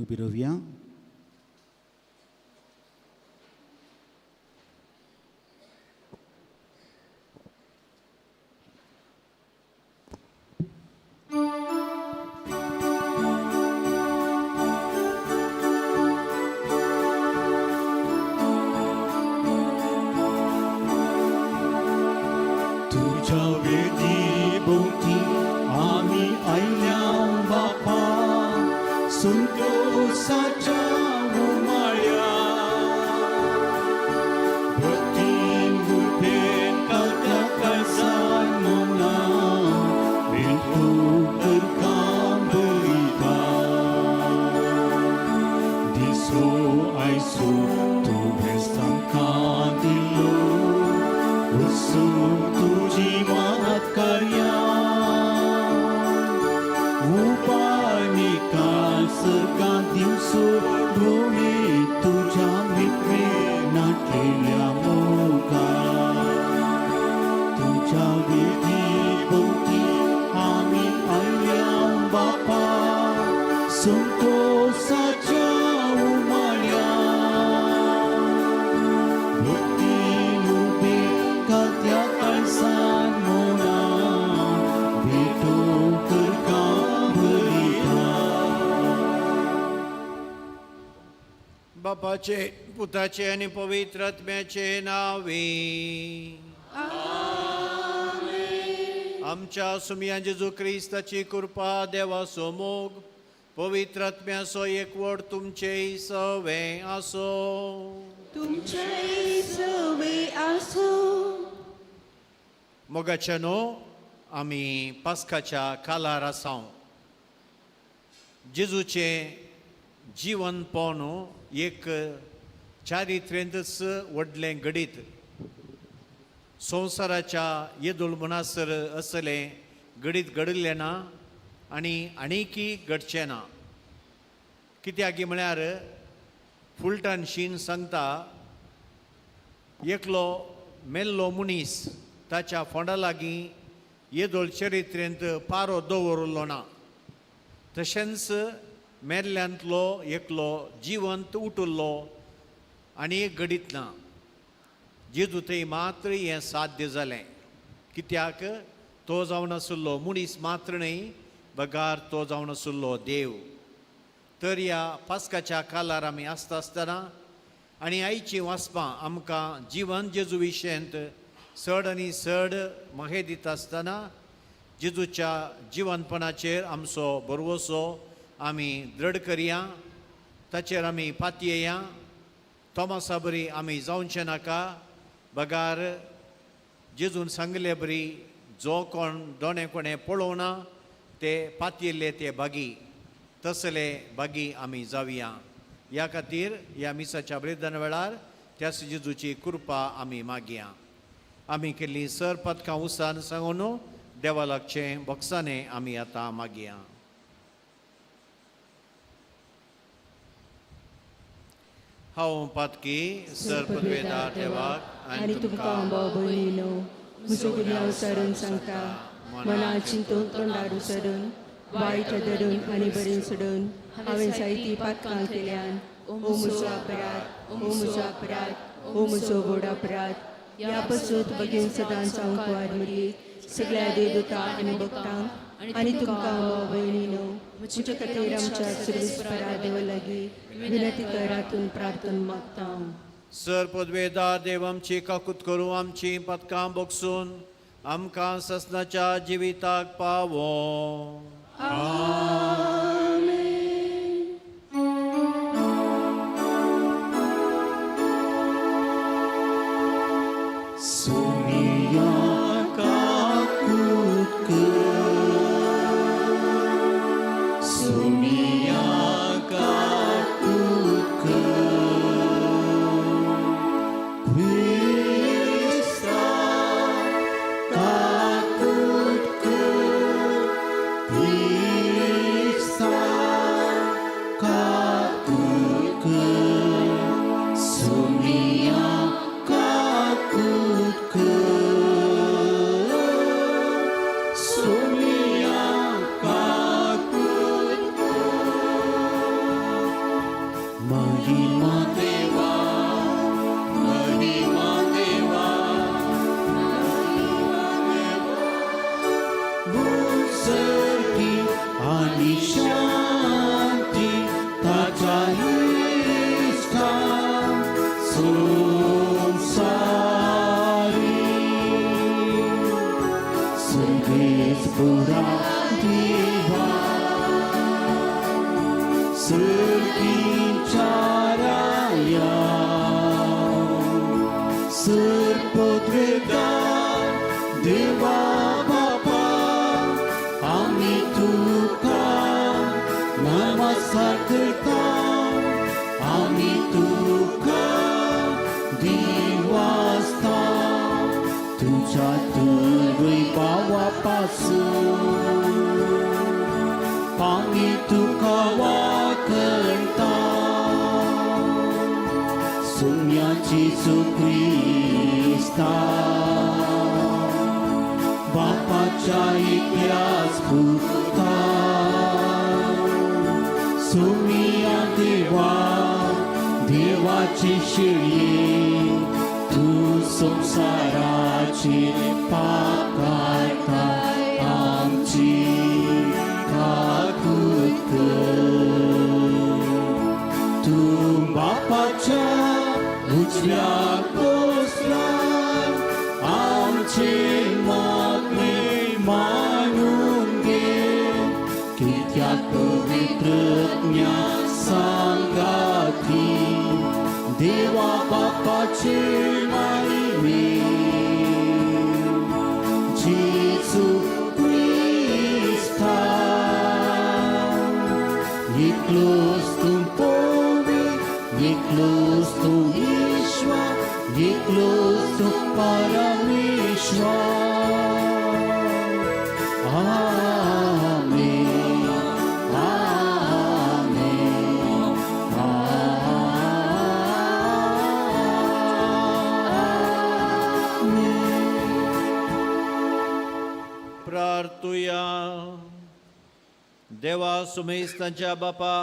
ubi rahuya. बापाचे, पुताचे आणि पवित्र आत्म्याचे नावे. आमच्या सुमिया जेजू क्रिस्ताची कृपा, देवाचो मोग, पवित्र आत्म्याचो एकवट तुमचे सवे आसो. तुमचे सवे आसो. मोगाच्यानो आमी पास्काच्या कालार आसां. जेजूचे जीवन पोवनो एक चारित्र्यंतच व्हडलें घडीत. संवसाराच्या येदोळ मनासर असलें घडीत घडिल्लें ना आनी आनीकी घडचें ना. कित्याक म्हळ्यार फुलटण शीन सांगता एकलो मेल्लो मनीस ताच्या फोंडा लागीं येदोळ चरित्रेंत पारो दवरलो ना. तशेंच मेल्ल्यांतलो एकलो जिवंत उठुल्लो आनी एक घडीत ना. जेजू थंय मात्र हें साध्य जालें. कित्याक तो जावन आसुल्लो मनीस मात्र न्हय, बगार तो जावन आसुल्लो देव. तर ह्या पास्काच्या कालार आमी आसता आसतना आनी आयचीं वाचपां आमकां जिवन जेजू विशयंत चड आनी चड म्हायती दिता आसतना जेजूच्या जिवनपणाचेर आमचो भरवोसो आमी दृढ करया, ताचेर आमी पातयेया. तोमासा बरी आमी जावचें नाका. बगार जेजून सांगले बरी जो कोण दोणे कोणें पळोवना ते पातयेल्ले ते बागी, तसले बागी आमी जावया. ह्या खातीर ह्या मिसाच्या बलिदान वेळार त्या जेजूची कृपा आमी मागया. आमी केल्लीं सर पदकां उसान सांगून देवा लागचें बोक्साने आमी आतां मागया. हांव पातकी सरपदवेदार देवाक आनी तुमकां भाव भयणीनो, म्हजो गुन्यांव सरून सांगता. मनां चिंतून तोंडार उसरून, वायट धरून आनी बरें सोडून हांवें जायतीं पातकां केल्यान. ओ म्हजो अपराध, ओ म्हजो अपराध, ओ म्हजो व्हड अपराध. ह्या पसून बेगीन सदांच हांव कुवार मरीत सगळ्या देवदूतां आनी भक्तांक आनी तुमकां भाव भयणीनो, म्हजे खातीर आमच्या सर्वेस्परा देवा लागीं विनंती करातून प्रार्थना मागता. सर पदवेदार देव आमची काकूत करूं, आमची पदकां बोगसून आमकां ससनाच्या जिविताक पावो. So सर्पोद्वेगार देवा बापा आम्ही तुका नमस्कार करता आम्ही तुका दिवासता तुझ्या तुरई भावापासून आम्ही तुका वाकणता सुन्याची ख्रिस्ता बापाच्या इतिहास पुरता सुमिया देवा देवाची शेळी तू संसाराची पाकारता आमची काकूत कर तू बापाच्या उजव्या कोसरार आमचे मागणे मानून घे कित्याक पवित्रज्ञा सांगाती देवा बापाचे महिमे जेजू ख्रिस्ता एकलोच तू पोवी एकलोच तू ईश्वर एकलोच तू परमेश्वर आमेन आमेन प्रार्थुया. देवा सुमेस्तांच्या बापा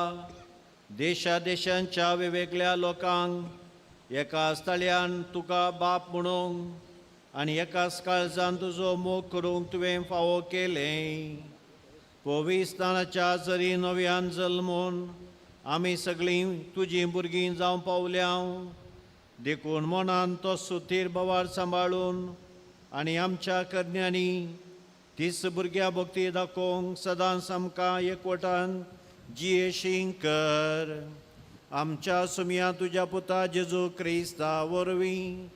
देशांच्या वेगवेगळ्या लोकांक एका स्थळ्यान तुका बाप म्हणूंक आनी एकाच काळजान तुजो मोग करूंक तुवें फावो केलें. पवित्राच्या जरी नव्यान जल्मून आमी सगळीं तुजीं भुरगीं जावं पावल्या देखून मनान तो सुथीर बोवाळ सांबाळून आनी आमच्या कन्यांनी तीस भुरग्या भक्ती दाखोवंक सदांच आमकां एकवटान जियेशीं कर. आमच्या सुमया तुज्या पुता जेजू क्रिस्ता वरवीं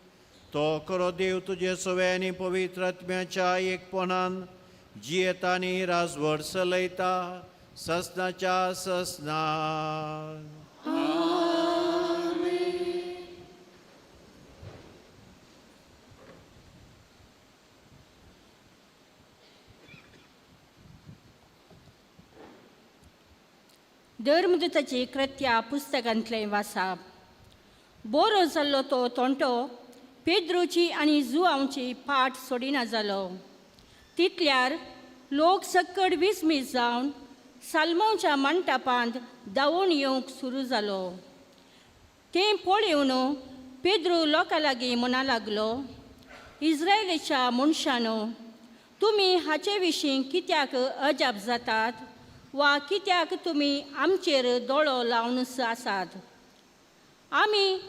तो खरो देव तुजे सवे आनी पवित्र आत्म्याच्या एकपणान जियेता आनी राजवट चलयता ससनाच्या ससनान. धर्मदूताची कृत्या पुस्तकांतलें वाचप. बोरो जाल्लो तो तोंटो पेद्रूची आनी जुआंवची पाट सोडिना जालो. तितल्यार लोक सक्कड विस्मीत जावन साल्मोनच्या मंटपांत धांवून येवंक सुरू जालो. तें पळोवन पेद्रू लोकां लागीं म्हणा लागलो, इस्रायेलीच्या मनशांनो, तुमी हाचे विशीं कित्याक अजाप जातात वा कित्याक तुमी आमचेर दोळो लावन आसात. आमी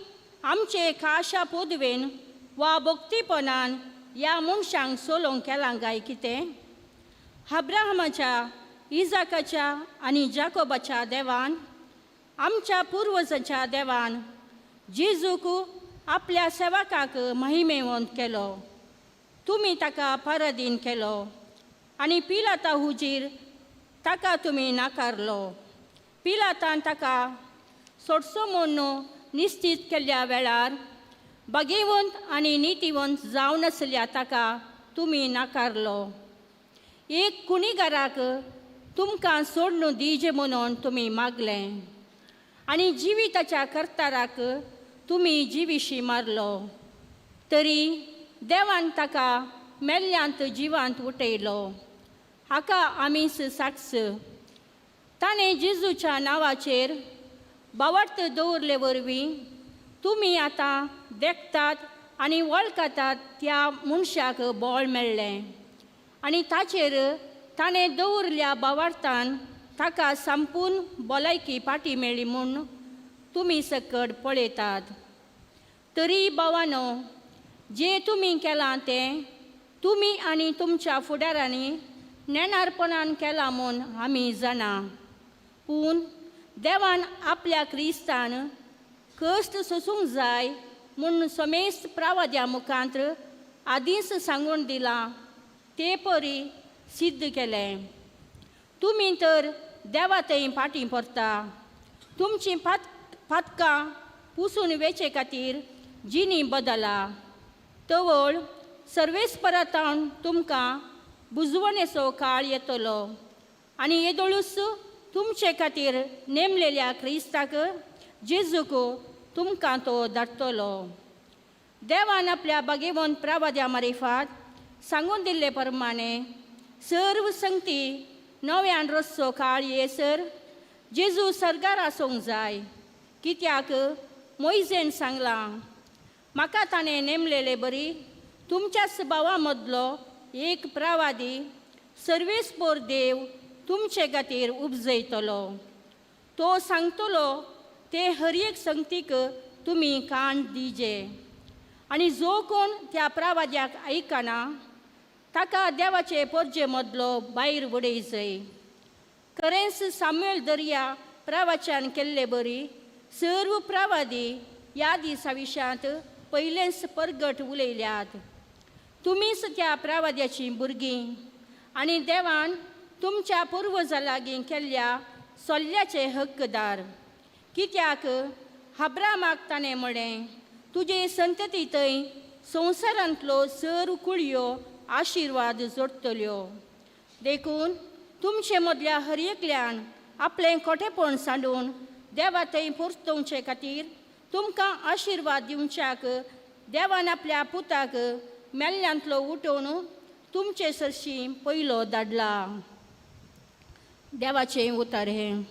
आमचे खाशा पोदवेन वा भक्तीपणान ह्या मनशांक सोलोवंक केलां काय कितें? अब्राहमाच्या, इजाकाच्या आनी जाकोबाच्या देवान, आमच्या पुर्वजांच्या देवान जेजूक आपल्या सेवकाक महिमेवंत केलो. तुमी ताका पराधीन केलो आनी पिलाता हुजीर ताका तुमी नाकारलो. पिलातान ताका सोडचो म्हूण निश्चित केल्ल्या वेळार भाग्यवंत आनी नितीवंत जावन आसल्या ताका तुमी नाकारलो. एक कुणीगाराक तुमकां सोडून दिजे म्हणून तुमी मागलें आनी जिविताच्या कर्ताराक तुमी जिविशी मारलो. तरी देवान ताका मेल्ल्यांत जिवांत उठयलो. हाका आमीच साक्ष. ताणें जेजूच्या नांवाचेर बावार्थ दवरले वरवीं तुमी आतां देखतात आनी वळखतात त्या मनशाक बळ मेळ्ळें आनी ताचेर ताणें दवरल्या बावार्थान ताका संपूर्ण भलायकी पाटी मेळ्ळी म्हूण तुमी सकट पळयतात. तरी भावांनो, जें तुमी केलां तें तुमी आनी तुमच्या फुडाऱ्यांनी नेणारपणान केलां म्हूण आमी जाणा. पूण देवान आपल्या क्रिस्तान कश्ट सोसूंक जाय म्हूण समेस्त प्रावाद्या मुखांत्र आदींच सांगून दिलां ते परी सिद्ध केलें. तुमी तर देवा थंय फाटीं परता. तुमचीं फातकां पुसून वेचे खातीर जिणी बदला. तवळ सर्वेस्परांतावन तुमकां बुजवणेचो काळ येतलो आनी येदोळूच तुमचे खातीर नेमलेल्या क्रिस्ताक जेजूक तुमकां तो धाडटलो. देवान आपल्या भाग्यवंत प्रवाद्या मार्फत सांगून दिल्ले प्रमाणे सर्व संगती नव्यान रचचो काळ येसर जेजू सर्गार आसूंक जाय. कित्याक मोइजेन सांगलां, म्हाका ताणें नेमलेले बरी तुमच्याच भावा मदलो एक प्रवादी सर्वेस्पोर देव तुमचे खातीर उपजयतलो. तो सांगतलो ते हर एक संगतीक तुमी कान दिजे. आनी जो कोण त्या प्रवाद्याक आयकना ताका देवाचे पर्जे मदलो भायर उडयजय. खरेंच सामुएल दर्या प्रवचन केल्ले बरी सर्व प्रवादी ह्या दिसा विशांत पयलेंच परगट उलयल्यात. तुमीच त्या प्रवाद्याची भुरगीं आनी देवान तुमच्या पुर्वजां लागीं केल्ल्या सोल्ल्याचे हक्कदार. कित्याक अब्रामाक ताणें म्हळें, तुजे संतती थंय संवसारांतलो सर्व कुळयो आशिर्वाद जोडटल्यो. देखून तुमचे मदल्या हर एकल्यान आपलें खोटेपण सांडून देवा थंय परतोवचे खातीर तुमकां आशिर्वाद दिवच्याक देवान आपल्या पुताक मेल्ल्यांतलो उठोवन तुमचे सरशी पयलो धाडला. देवाचें उतर हें.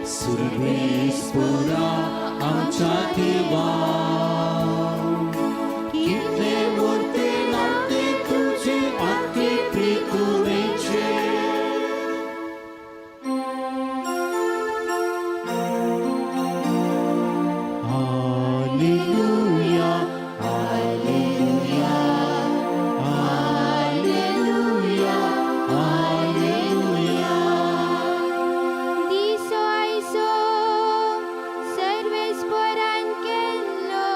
Surveis pora, am देवा कितले मोठे नाते तुझे अति प्रियतेचे हालेलुया हालेलुया हालेलुया हालेलुया दिसो आयसो सर्वेस्परान केल्लो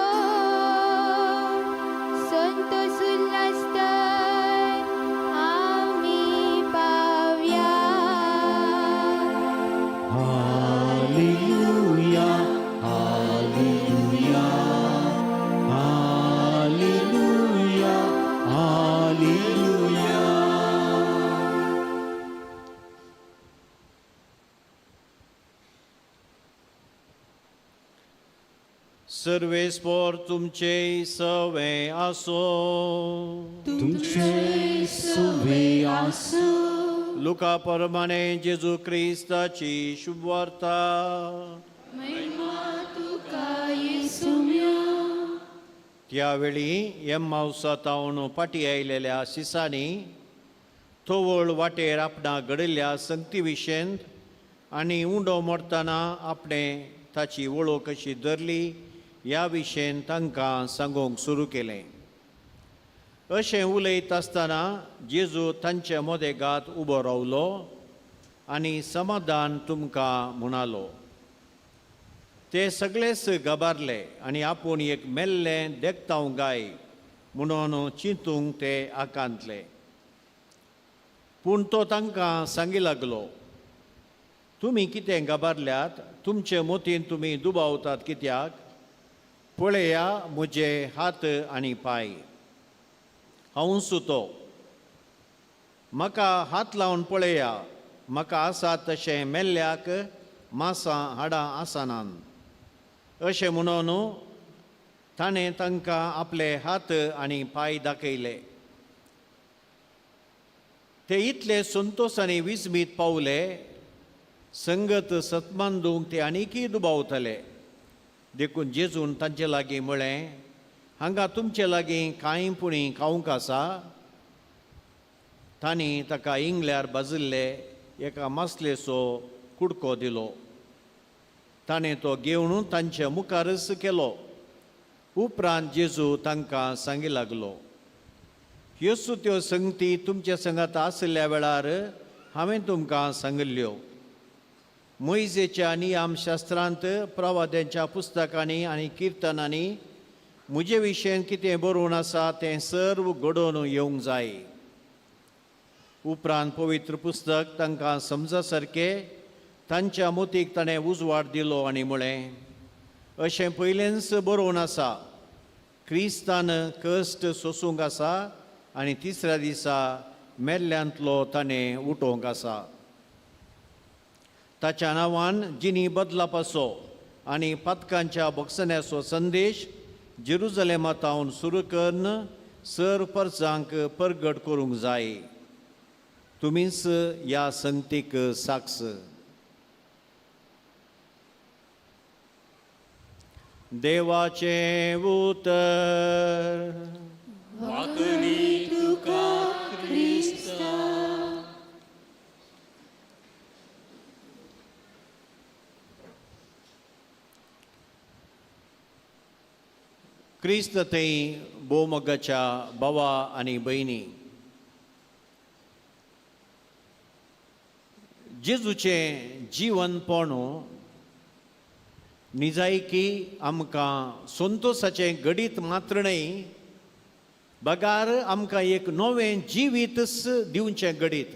संतोष उल्हास तर आमी पावया हालेलुया हालेलुया हालेलुया हालेलुया सर्वेस्पोर तुमचे सवे आसो तुमचे सुवे आसो लुका प्रमाणे जेजू क्रिस्ताची शुभवार्ता महिमा तुका येसुम्या त्यावेळी एम्माउसातावन फाटी आयलेल्या शिसांनी थोवळ वाटेर आपणा घडिल्ल्या संगती विशेंत आनी उंडो मोडटना आपणे ताची वळख कशी धरली ह्या विशें तांकां सांगूंक सुरू केलें. अशें उलयत आसतना जेजू तांचे मोदेगांत उबो रावलो आनी समाधान तुमकां म्हणालो. ते सगळेच गबारले आनी आपूण एक मेल्लें देगतांव गाय म्हणून चिंतूंक ते आकांतले. पूण तो तांकां सांगी लागलो, तुमी कितें गबारल्यात? तुमचे मोतीन तुमी दुबावतात कित्याक? पळया म्हजे हात आनी पाय, हांवूच तो. म्हाका हात लावन पळया. म्हाका आसा तशें मेल्ल्याक मांसां हाडां आसनात. अशें म्हणून ताणें तांकां आपले हात आनी पाय दाखयले. ते इतले संतोशानी विस्मीत पावले, संगत सतमांदूंक ते आनीकय दुबावतले. देखून जेजून तांचे लागीं म्हळें, हांगा तुमचे लागीं कांय पुणी खावंक आसा? तांणी ताका इंगल्यार बाजिल्ले एका मसलेचो कुडको दिलो. ताणें तो घेवन तांचे मुखारच केलो. उपरांत जेजू तांकां सांगी लागलो, ह्यो त्यो संगती तुमचे संगत आसल्या वेळार हांवें तुमकां सांगिल्ल्यो. मोइजेच्या नियम शास्त्रांत, प्रवाद्यांच्या पुस्तकांनी आनी किर्तनांनी म्हजे विशें कितें बरोवन आसा तें सर्व घडोवन येवंक जाय. उपरांत पवित्र पुस्तक तांकां समजा सारकें तांच्या मोतीक ताणें उजवाड दिलो आनी म्हळें, अशें पयलेंच बरोवन आसा, क्रिस्तान कश्ट सोसूंक आसा आनी तिसऱ्या दिसा मेल्ल्यांतलो ताणें उठोवंक आसा. ताच्या नांवान जिनी बदलापाचो आनी पथकांच्या बक्षण्याचो संदेश जेरुजलेमांतावन सुरू करून सर्व परजांक परगट करूंक जाय. तुमीच ह्या संगतीक साक्ष. देवाचें उतर. वाकणी तुका क्रिस्ता. क्रिस्त थंय भोवमोगाच्या भावा आनी भयणी, जेजूचें जीवनपण निजायकी आमकां संतोशाचें घडीत मात्र न्हय, बगार आमकां एक नवें जिवीतच दिवचें घडीत.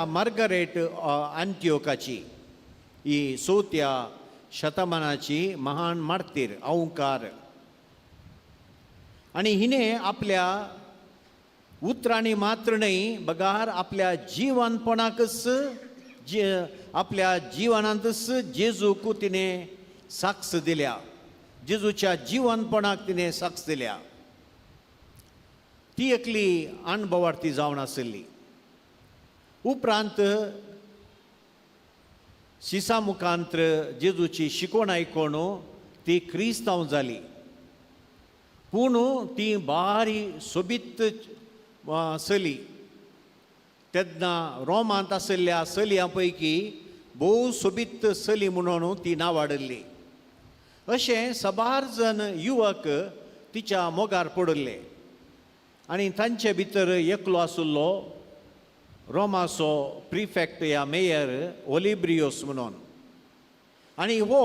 मार्गारेट आंत्योकाची ही 4थ्या शतमानाची महान मार्तीर अवंकार, आनी हिणें आपल्या उतरांनी मात्र न्हय, बगार आपल्या जीवनपणाकच आपल्या जिवनांतच जेजूक तिणें साक्ष दिल्या. जेजूच्या जीवनपणाक तिणें साक्ष दिल्या. ती एकली अणभवार्थी जावन आसली. उपरांत शिसा मुखांत्र जेजूची शिकवण आयकोण ती क्रिस्तांव जाली. पूण ती बारी सोबीत चली. तेन्ना रोमांत आशिल्ल्या चलयां पैकी भोव सोबीत चली म्हणून ती नांवाडली. अशें साबार जण युवक तिच्या मोगार पडले आनी तांचे भितर एकलो आशिल्लो रोमाचो प्रिफेक्ट या मेयर ओलिब्रियोस म्हणून. आनी हो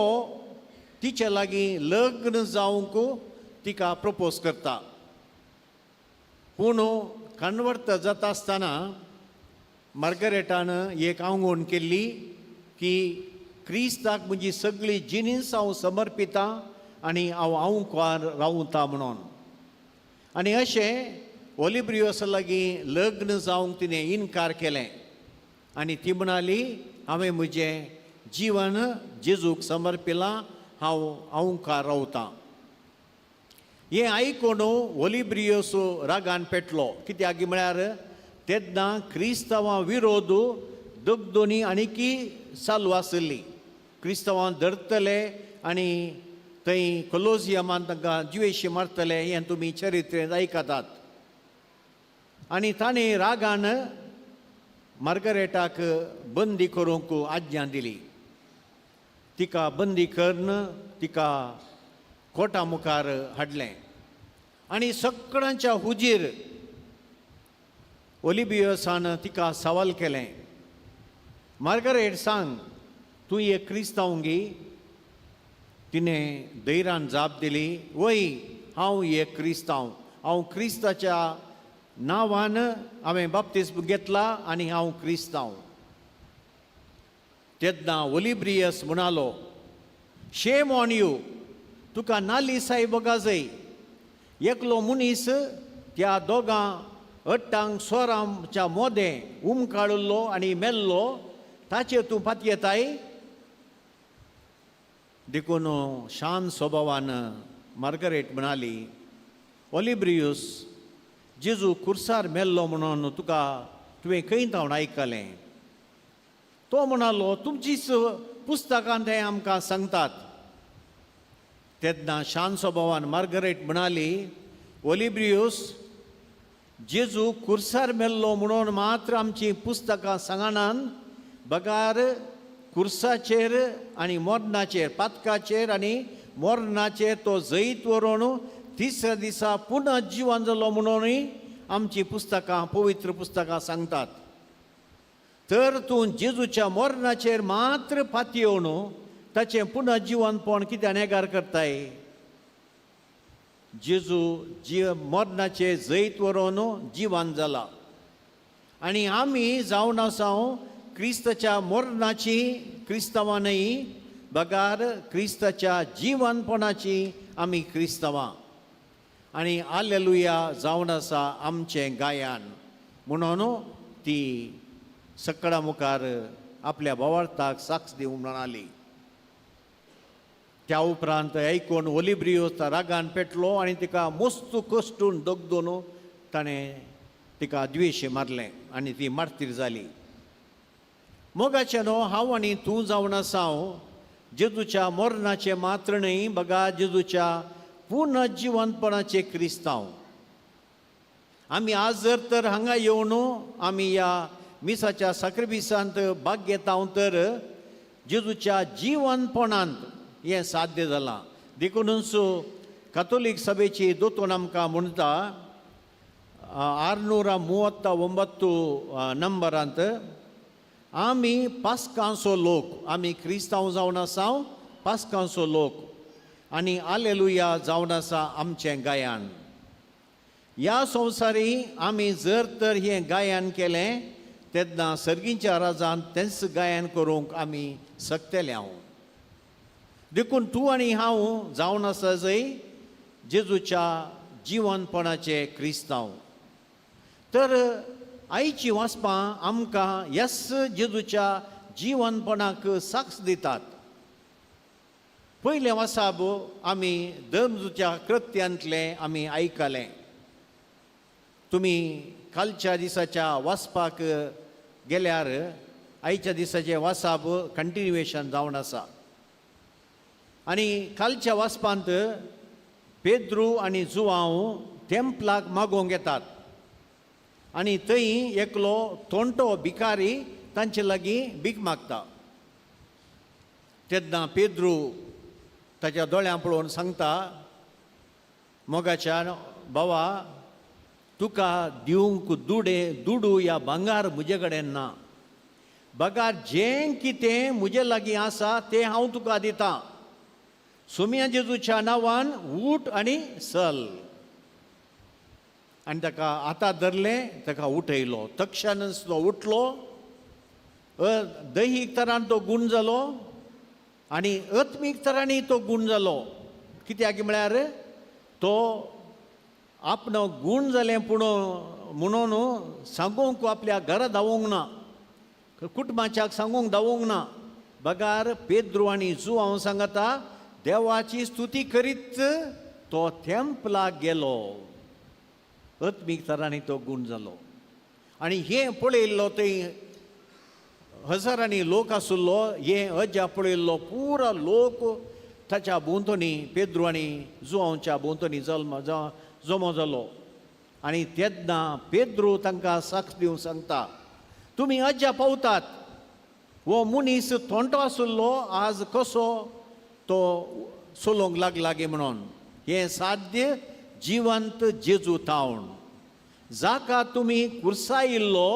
तिचे लागीं लग्न जावंक तिका प्रपोज करता. पूण कन्वर्ट जाता आसतना मार्गरेटान एक आंगवण केल्ली की क्रिस्ताक म्हजी सगळी जिनीस हांव समर्पिता आनी हांव आंवकार रावता म्हणून. आनी अशें ओलिब्रियोस लागीं लग्न जावंक तिणें इन्कार केलें आनी ती म्हणाली हांवें म्हजें जिवन जेजूक समर्पिलां, हांव आंवकार रावतां. हें आयकून ओलिब्रियोस रागान पेटलो. कित्याक म्हळ्यार तेन्ना क्रिस्तांवां विरोध दोनी आनीकी चालू आसली. क्रिस्तांवां धरतले आनी थंय कोलोजियमांत तांकां जिवेशी मारतले हें तुमी चरित्रेंत आयकतात. आनी ताणें रागान मार्गरेटाक बंदी करूंक आज्ञा दिली. तिका बंदी करून तिका कोर्टा मुखार हाडलें आनी सगळ्यांच्या हुजीर ओलिब्रियोसान तिका सवाल केलें, मार्गरेट सांग तूं एक क्रिस्तांवगी? तिणें धैर्यान जाप दिली, वय हांव एक क्रिस्तांव. हांव क्रिस्ताच्या नांवान हांवें बाप्तिस्म घेतला आनी हांव क्रिस्तांव. तेन्ना ओलिब्रियस म्हणालो, शेम ऑन यू, तुका नाली सायब गाजय. एकलो मनीस त्या दोगां अट्टांक स्वरांच्या मोदें उमकाळिल्लो आनी मेल्लो, ताचेर तूं पातयेताय? देखून शांत स्वभावान मार्गरेट म्हणाली, ओलिब्रियस, जेजू कुर्सार मेल्लो म्हणून तुवें खंय जावन आयकलें? तो म्हणालो, तुमचीच पुस्तकांत हें आमकां सांगतात. तेन्ना शांत स्वभावान मार्गरेट म्हणाली, ओलिब्रियस, जेजू कुर्सार मेल्लो म्हणून मात्र आमची पुस्तकां सांगनात, बगार कुर्साचेर आनी मोर्नाचेर, पातकाचेर आनी मोर्नाचेर तो जैत व्हरून तिसऱ्या दिसा पुनः जिवन जालो म्हणूनय आमची पुस्तकां, पवित्र पुस्तकां सांगतात. तर तूं जेजूच्या मोर्नाचेर मात्र पातयेवन ताचें पुनः जिवनपण कित्याक नेगार करताय? जेजू मोर्नाचें जैत व्हरून जिवन जाला आनी आमी जावन आसाव क्रिस्ताच्या मोर्नाची क्रिस्तांवांनय, बगार क्रिस्ताच्या जिवनपणाची आमी क्रिस्तांवां. आनी हालेलुया जावन आसा आमचें गायन म्हणून ती सकाळा मुखार आपल्या भावार्थाक साक्ष दिवंक म्हणाली. त्या उपरांत आयकून ओलिब्रियोस रागान पेटलो आनी तिका मस्त कश्टून दगदून ताणें तिका द्वेशे मारलें आनी ती मार्तीर जाली. मोगाचें न्हू, हांव आनी तूं जावन आसाव जेजूच्या मोर्नाचे मात्र न्हय, बगा जेजूच्या पुनः जिवनपणाचे क्रिस्तांव. आमी आज जर तर हांगा येवन आमी ह्या मिसाच्या साखरबिसांत भाग घेता तर जेजूच्या जिवनपणांत हें साध्य जालां. देखूनच कॅथोलीक सभेची दोतोन आमकां म्हणटा 639 नंबरांत, आमी पास्कांचो लोक, आमी क्रिस्तांव जावन आसाव पास्कांचो लोक आनी हालेलुया जावन आसा आमचें गायन. ह्या संवसारी आमी जर तर हें गायन केलें तेन्ना सर्गीच्या राजान तेंच गायन करूंक आमी शकतले. हांव देखून तूं आनी हांव जावन आसा जंय जेजूच्या जिवनपणाचे क्रिस्तांव. तर आयची वाचपां आमकां ह्याच जेजूच्या जिवनपणाक साक्ष दितात. पयलें वासाब आमी धर्मदूताच्या कृत्यांतलें आमी आयकलें. तुमी कालच्या दिसाच्या वाचपाक गेल्यार आयच्या दिसाचे वासाप कंटिन्युएशन जावन आसा. आनी कालच्या वाचपांत पेद्रू आनी जुवांव टेंपलाक मागोवंक येतात आनी थंय एकलो तोंटो भिकारी तांचे लागीं भीक मागता. तेन्ना पेद्रू ताच्या दोळ्यां पळोवन सांगता, मोगाच्या बाबा, तुका दिवंक दुडू या भांगार म्हजे कडेन ना. बगार जें कितें म्हजे लागीं आसा तें हांव तुका दितां. सुम्या जेजूच्या नांवान उठ आनी चल. आनी ताका आतां धरलें, ताका उठयलो. तक्षणच तो उठलो. दैहीक तरान तो गूण जालो आनी आत्मीक तरांनी तो गूण जालो. कित्याक म्हळ्यार तो आपणो गूण जालें पूण म्हणून सांगूंक आपल्या घरा धावोंक ना, कुटुंबाच्याक सांगूंक धावोंक ना. बगार पेद्रू आनी जुवांव सांगता, देवाची स्तुती करीत तो टेंपलाक गेलो. आत्मीक तरांनी तो गूण जालो. आनी हें पळयल्लो थंय हजारांनी लोक आसुल्लो. हें अज्या पळयल्लो पुरो लोक ताच्या भोंवतणी पेद्रू आनी जुवांवच्या भोंवतणी जमो जालो. आनी तेन्ना पेद्रू तांकां साक्ष दिवंक सांगता, तुमी अज्या पावतात. हो मनीस तोंटो आसुल्लो आज कसो तो सोलोंक लागला गे म्हणून. हें साद्य जिवंत जेजू तावन जाका तुमी कुर्सायिल्लो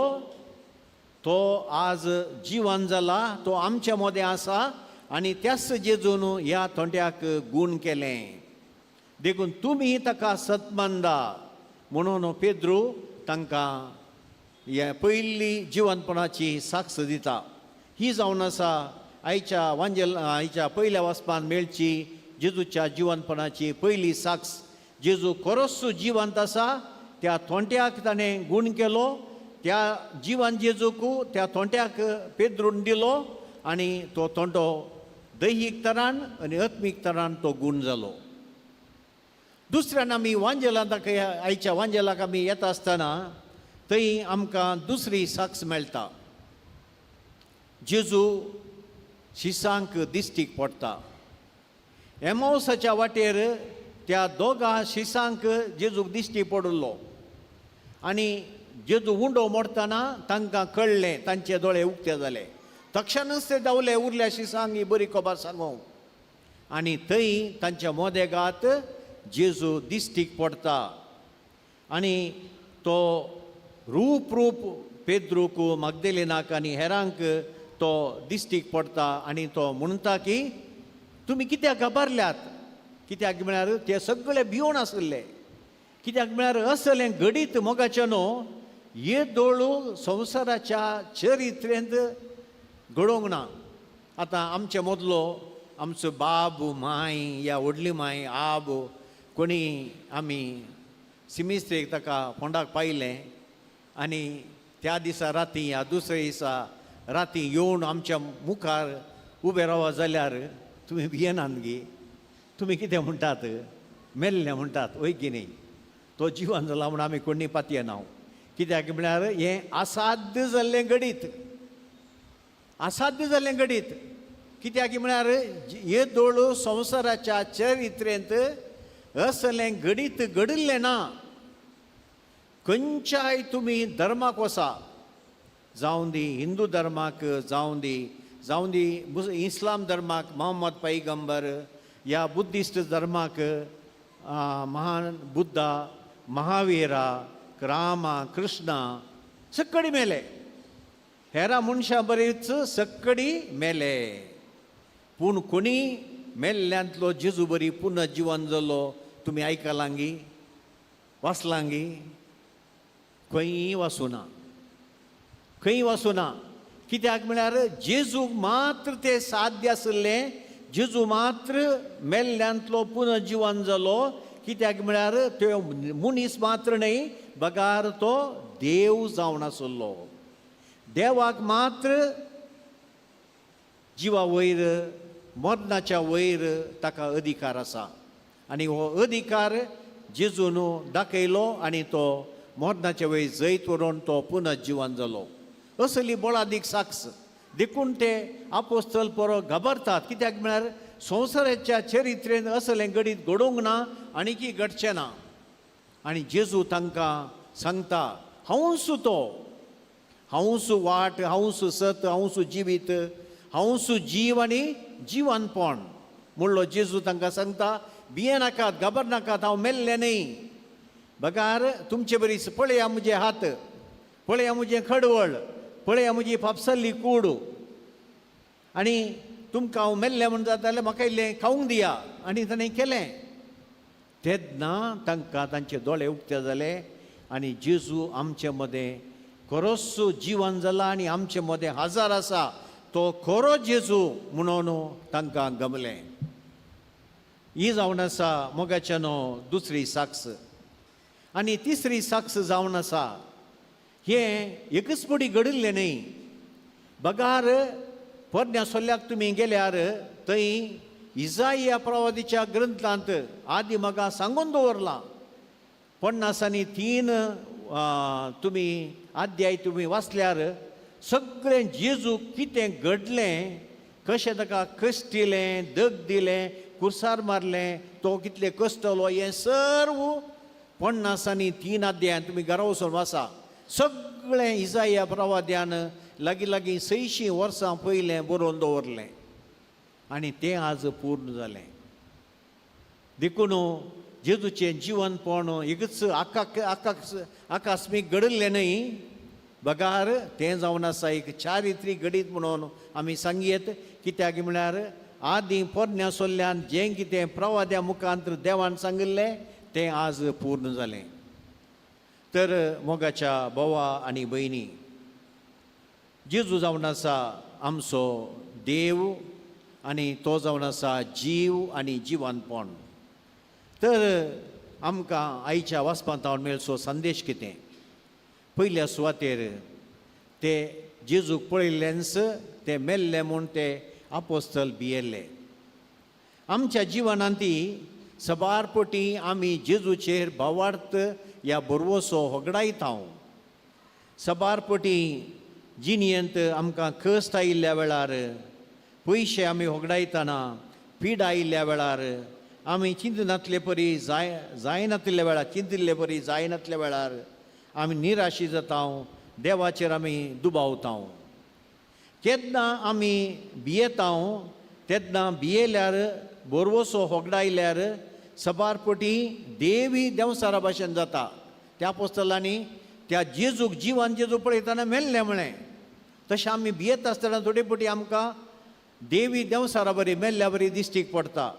तो आज जिवन जाला. तो आमच्या मदें आसा आनी त्याच जेजून ह्या तोंट्याक गूण केलें. देखून तुमी ताका सतमानदा म्हणून पेद्रू तांकां हे पयली जिवंतपणाची साक्ष दिता. ही जावन आसा आयच्या पयल्या वचपान मेळची जेजूच्या जिवंतपणाची पयली साक्ष. जेजू खरोच जिवंत आसा, त्या तोंट्याक ताणें गूण केलो. त्या जिवंत जेजूक त्या तोंट्याक पेद्रून दिलो आनी तो तोंटो दैहीक तरान आनी आत्मीक तरान तो गूण जालो. दुसऱ्यान आमी वांजेलांत आयच्या वांजेलाक आमी येता आसतना थंय आमकां दुसरी साक्ष मेळटा. जेजू शिसांक दिश्टीक पडटा. एमावसाच्या वाटेर त्या दोगा शिसांक जेजूक दिश्टी पडलो आनी जेजू उंडो मोडटना तांकां कळ्ळें, तांचे दोळे उक्ते जाले. तक्षणच ते धांवले उरल्या शिसांक ही बरी खबर सांगूंक. आनी थंय तांच्या मोदेगांत जेजू दिश्टीक पडटा आनी तो रूप पेद्रूक मगदलेनाक आनी हेरांक तो दिश्टीक पडटा आनी तो म्हणटा की तुमी कित्याक घाबरल्यात. कित्याक म्हळ्यार ते सगळे भिवून आसले. कित्याक म्हळ्यार असलें घडीत मोगाचें न्हू, हे दोळू संवसाराच्या चरित्रेंत घडोवंक ना. आतां आमचे मदलो आमचो बाब माय या व्हडली माय आब कोणी आमी सिमिस्त्रेक ताका फोंडाक पायलें आनी त्या दिसा राती या दुसऱ्या दिसा राती येवन आमच्या मुखार उबे रावा जाल्यार तुमी भियेनात गे. तुमी कितें म्हणटात, मेल्लें म्हणटात वय की न्ही. तो जिवन जाला म्हूण आमी कोणी पातयेना. कित्याक म्हळ्यार हें असाध्य जाल्लें घडीत. असाध्य जाल्लें घडीत. कित्याक म्हळ्यार हे दोळ संवसाराच्या चरित्रेंत असलें घडीत घडिल्लें ना. खंयच्याय तुमी धर्माक वसा, जावं दी हिंदू धर्माक, जावं दी इस्लाम धर्माक मोहम्मद पैगंबर, या बुद्धिस्ट धर्माक महान बुद्धा, महावीरा, रामा, कृष्णा सक्कडी मेले. हेरा मनशां बरीच सक्कडी मेले. पूण कोणी मेल्ल्यांतलो जेजू बरी पुनर्जीवन जालो तुमी आयकलांगी, वाचलांगी? खंय वाचूना. खंय वाचूना. कित्याक म्हळ्यार जेजूक मात्र तें साध्य आसलें. जेजू मात्र मेल्ल्यांतलो पुनर्जीवन जालो. कित्याक म्हळ्यार तो मनीस मात्र न्हय, बगार तो देव जावन आसलो. देवाक मात्र जिवा वयर, मरणाच्या वयर ताका अधिकार आसा. आनी हो अधिकार जेजून दाखयलो आनी तो मरणाच्या वयर जैत व्हरून तो पुनर्जीवन जालो. असली बोळादीक साक्ष देखून ते आपोस्तल परो घाबरतात, कित्याक म्हळ्यार संवसाराच्या चरित्रेन असलें घडीत घडोवंक ना आनी की घडचें ना. आनी जेजू तांकां सांगता, हांवूच तो, हांवूच वाट, हांवूच सत, हांवूच जिवीत, हांवूच जीव आनी जिवनपण म्हणलो जेजू तांकां सांगता. भिये नाकात, घाबर नाकात, हांव मेल्लें न्ही. बगार तुमचे बरीस पळया म्हजे हात, पळया म्हजें खडवळ, पळया म्हजी फापसल्ली कूड, आनी तुमकां हांव मेल्लें म्हण जाता जाल्यार म्हाका इल्लें खावंक दिया. आनी ताणें केलें. तेन्ना तांकां तांचे दोळे उक्ते जाले आनी जेजू आमचे मदें खरोच जिवन जाला आनी आमचे मदें हजार आसा, तो खरो जेजू म्हणून तांकां गमलें. ही जावन आसा मोगाच्यानो दुसरी साक्ष. आनी तिसरी साक्ष जावन आसा, हें एकच पडी घडिल्लें न्ही. बगार पोरण्या सोल्याक तुमी गेल्यार थंय इजाया प्रवादीच्या ग्रंथांत आदी म्हाका सांगून दवरलां. 50 आनी 3 तुमी अध्याय तुमी वाचल्यार सगळें जेजू कितें घडलें, कशें ताका कश्ट दिलें, दग दिलें, कुर्सार मारलें, तो कितले कश्टलो, हें सर्व 50 आनी 3 अध्यायान तुमी घरा वचून वाचा. सगळें इजाया प्रवाद्यान लागीं 600 वर्सां पयलें बरोवन दवरलें आनी तें आज पूर्ण जालें. देखून जेजूचें जिवनपण एकच आकस्मीक घडिल्लें न्ही. बगार तें जावन आसा एक चारित्रीक घडीत म्हणून आमी सांगयेत. कित्याक म्हळ्यार आदी पोरण्या सोल्ल्यान जें कितें प्रवाद्या मुखांतर देवान सांगिल्लें तें आज पूर्ण जालें. तर मोगाच्या भावा आनी भयणी, जेजू जावन आसा आमचो देव आनी तो जावन आसा जीव आनी जिवनपण. तर आमकां आयच्या वाचपांतावन मेळचो संदेश कितें? पयल्या सुवातेर ते जेजूक पळयल्लेंच ते मेल्ले म्हूण ते आपोस्तल भियेल्ले. आमच्या जिवनांती सबारपटी आमी जेजूचेर भावार्थ ह्या बरवसो होगडायता. सबारपटी जिणयेंत आमकां कश्ट आयिल्ल्या वेळार, पयशे आमी होगडायतना, पीड आयिल्ल्या वेळार, आमी चिंतनातले परी जायनातल्या वेळार, चिंतिल्ले परी जायनातल्या वेळार आमी निराशी जाता, देवाचेर आमी दुबावता. केन्ना आमी भियेता, तेन्ना भियेल्यार बरवसो होगडायल्यार सबारपटी देवी देंवसारा भाशेन जाता. त्या अपोस्तलांनी त्या जेजूक जिवन जेजू पळयतना मेल्लें म्हळें. तशें आमी भियेत आसतना थोडे पटी आमकां देवी देंवसारा बरी मेल्ल्या बरी दिश्टीक पडटा.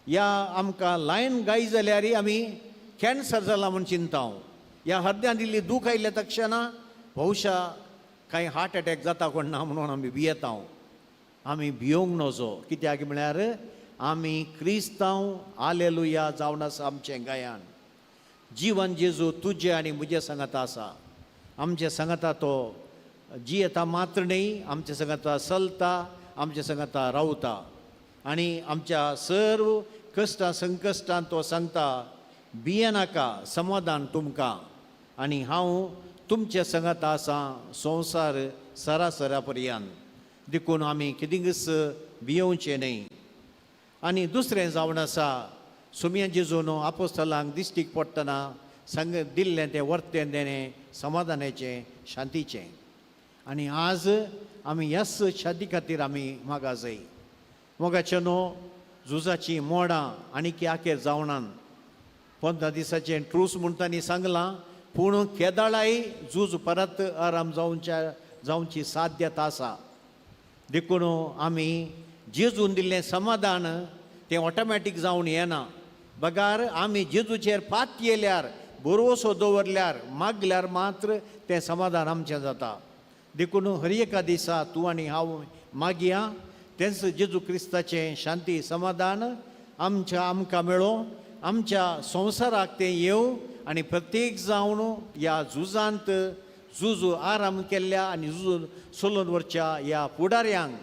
या आमकां लायन गाय जाल्यारय आमी कॅन्सर जाला म्हूण चिंता. ह्या हृदयान इल्ली दूख आयिल्ल्या तक्षणा भौशा कांय हार्ट अटॅक जाता कोण ना म्हणून आमी भियेता. आमी भियोंक नजो. कित्याक म्हळ्यार आमी क्रिस्तांव हालेलुया जावन आसा आमचें गायन. जिवन जेजू तुजे आनी म्हजे सांगाता आसा. आमचे सांगाता तो जियेता मात्र न्ही, आमचे सांगाता चलता, आमचे सांगाता रावता. आनी आमच्या सर्व कश्टां संकश्टांत तो सांगता, भिये नाका, समाधान तुमकां, आनी हांव तुमचे सांगाता आसा संवसार सरासरा पर्यंत. देखून आमी कितेंच भियोवचें न्ही. आनी दुसरें जावन आसा, सुमया जेजून आपोस्तलांक दिश्टीक पडटना दिल्लें तें वर्तें देणें समाधानाचें, शांतीचें. आनी आज आमी ह्याच शांती खातीर आमी मागा जाय. मोगाचें न्हू, झुजाची मोडां आनी आखेर जावनान 15 दिसाचें ट्रूस म्हणटानी सांगलां, पूण केदाळाय झूज परत आराम जावची साध्यता आसा. देखून आमी जेजून दिल्लें समाधान तें ऑटोमॅटीक जावन येना. बगार आमी जेजूचेर पात येयल्यार, बरवसो दवरल्यार, मागल्यार मात्र तें समाधान आमचें जाता. देखून हर एका दिसा तूं आनी हांव मागया, तेंच जेजू क्रिस्ताचें शांती समाधान आमकां मेळो, आमच्या संवसाराक तें येवं आनी प्रत्येक जावन ह्या झुजांत झूज आराम केल्ल्या आनी झूज चलोवन व्हरच्या ह्या फुडाऱ्यांक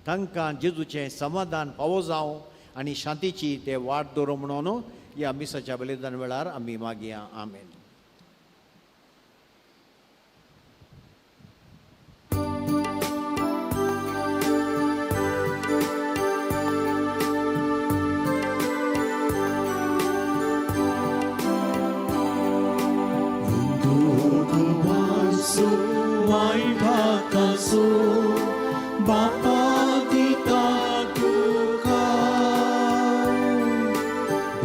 तांकां जेजूचें समाधान फावो जावं आनी शांतीची ते वाट दवरूं म्हणून ह्या मिसाच्या बलिदान वेळार आमी मागया. आमेन.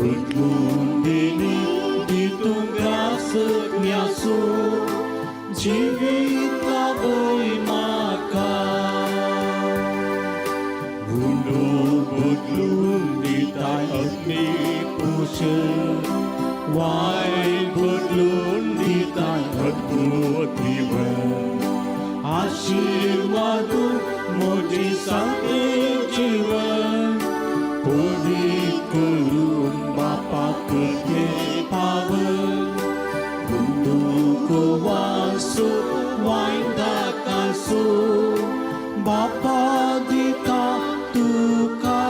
Udlundini ditung graça miasu Jivit laboi maka Bundo budlundi tai agni pusha Wai budlundi tai adbut divan आशीर्वादो मोठी सांगे जीवन पुढे करून बापा करते पावन गुंतुको वासो वाईंदा कासो बापा दिता तुका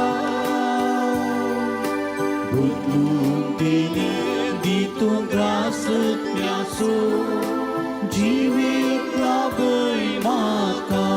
बुदलून दिले दितो ग्रास म्यासो जीवित लाभय माका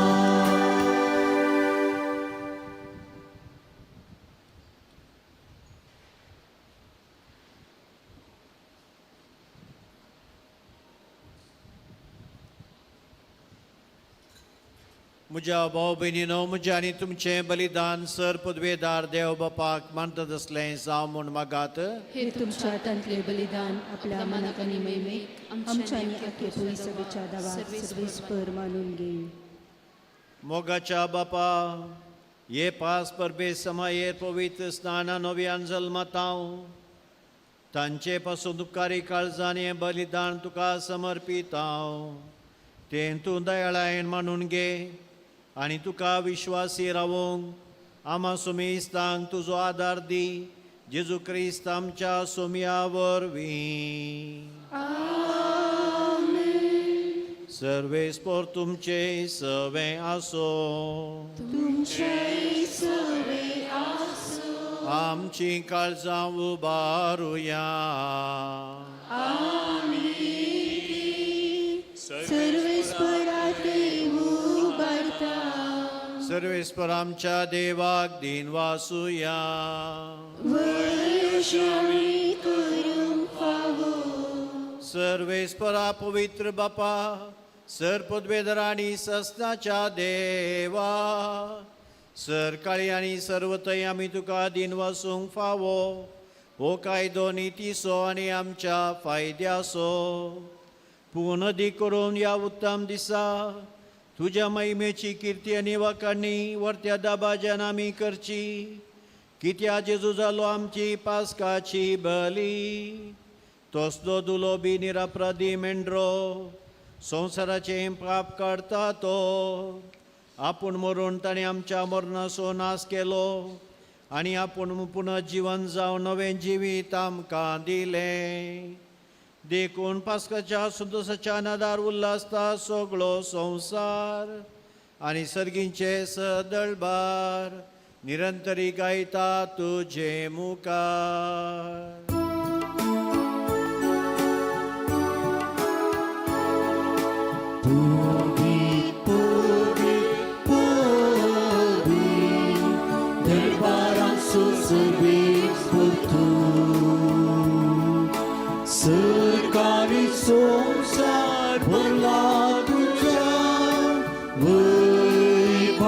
म्हज्या भाव भयणीनो म्हजें आनी तुमचें बलिदान सर पदवेदार देव बापाक मानता तसलें जावं म्हूण मागात हे तुमच्या हातांतले बलिदान आपल्या मनाक आनी मैमेक आमच्या आनी आख्खे पुरी सभेच्या दावाक सर्वेस्पर मानून घे. मोगाच्या बापा ये पास परबे समाये पवित्र स्नाना नव्यान जल्मात हांव तांचे पासून उपकारी काळजान हें बलिदान तुका समर्पीत हांव तें तूं दयाळायेन मानून घे आनी तुका विश्वासी रावोंक आमा सुमेस्तांक तुजो आदार दी जेजू क्रिस्त आमच्या सोम्या वरवीं. सर्वेस्पर तुमचे सवे आसो आमची काळजां उबारुया. सर्वेस्पर आमच्या देवाक दिन वासुया. सर्वेस्परा पवित्र बापा सर पदवेदराणी सस्नाच्या देवा सर काळी आनी सर्वतय आमी तुका दिन वासूंक फावो हो कायदो नितीसो आनी आमच्या फायद्यासो पूर्ण दी करून ह्या उत्तम दिसा तुज्या महिमेची कीर्ती आनी वाखाणणी वर्त्या दाबाज्यान आमी करची कित्या जेजू जालो आमची पास्काची बली तसलो दुलो बी निरापराधी मेंढरो संवसाराचे पाप काडता तो आपूण मरून ताणें आमच्या मरणाचो नाश केलो आनी आपूण पुनर्जीवन जावन नवें जिवीत आमकां दिलें देखून पास्काच्या सुदसाच्या नादार उल्हासता सगळो संवसार आनी सर्गींचे सदळबार निरंतरी गायता तुजे मुखार. सरकारी संसार भरला तुझ्या वैभवान